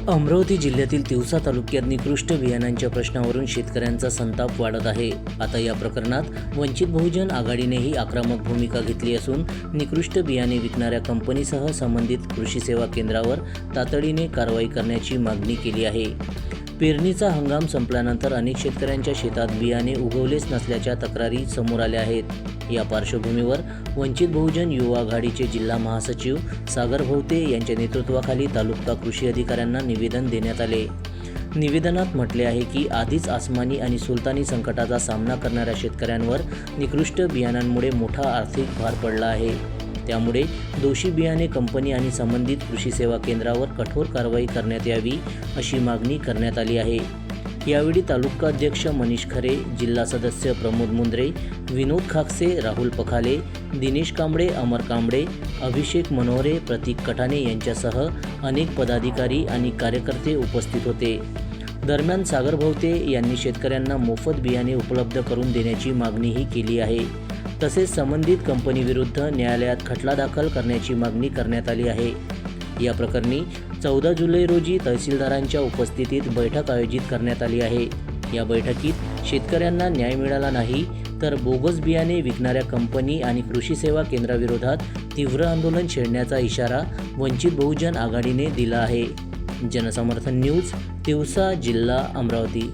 अमरावती जिल्ह्यातील तिवसा तालुक्यात निकृष्ट बियाणांच्या प्रश्नावरून शेतकऱ्यांचा संताप वाढत आहे। आता या प्रकरणात वंचित बहुजन आघाडीनेही आक्रमक भूमिका घेतली असून निकृष्ट बियाणे विकणाऱ्या कंपनीसह संबंधित कृषी सेवा केंद्रावर तातडीने कारवाई करण्याची मागणी केली आहे। पेरणीचा हंगाम संपल्यानंतर अनेक शेतकऱ्यांच्या शेतात बियाणे उगवलेच नसल्याच्या तक्रारी समोर आल्या आहेत। या पार्श्वभूमीवर वंचित बहुजन युवा आघाडीचे जिल्हा महासचिव सागर भोवते यांच्या नेतृत्वाखाली तालुका कृषी अधिकाऱ्यांना निवेदन देण्यात आले। निवेदनात म्हटले आहे की आधीच आसमानी आणि सुलतानी संकटाचा सामना करणाऱ्या शेतकऱ्यांवर निकृष्ट बियाणांमुळे मोठा आर्थिक भार पडला आहे। त्यामुळे दोषी बियाणे कंपनी आणि संबंधित कृषी सेवा केंद्रावर कठोर कारवाई करण्यात यावी अशी मागणी करण्यात आली आहे। यावेळी तालुका अध्यक्ष मनीष खरे, जिल्हा सदस्य प्रमोद मुंद्रे, विनोद खाकसे, राहुल पखाले, दिनेश कांबळे, अमर कांबळे, अभिषेक मनोहरे, प्रतीक कठाणे यांच्यासह अनेक पदाधिकारी आणि कार्यकर्ते उपस्थित होते। दरम्यान सागर भोवते यांनी शेतकऱ्यांना मोफत बियाणे उपलब्ध करून देण्याची मागणीही केली आहे। तसेच संबंधित कंपनीविरुद्ध न्यायालयात खटला दाखल करण्याची मागणी करण्यात आली आहे। या प्रकरणी 14 जुलै रोजी तहसीलदारांच्या उपस्थितीत बैठक आयोजित करण्यात आली आहे। या बैठकीत शेतकऱ्यांना न्याय मिळाला नाही तर बोगस बियाणे विकणाऱ्या कंपनी आणि कृषी सेवा केंद्राविरोधात तीव्र आंदोलन छेडण्याचा इशारा वंचित बहुजन आघाडीने दिला आहे। जनसमर्थन न्यूज, तिवसा, जिल्हा अमरावती।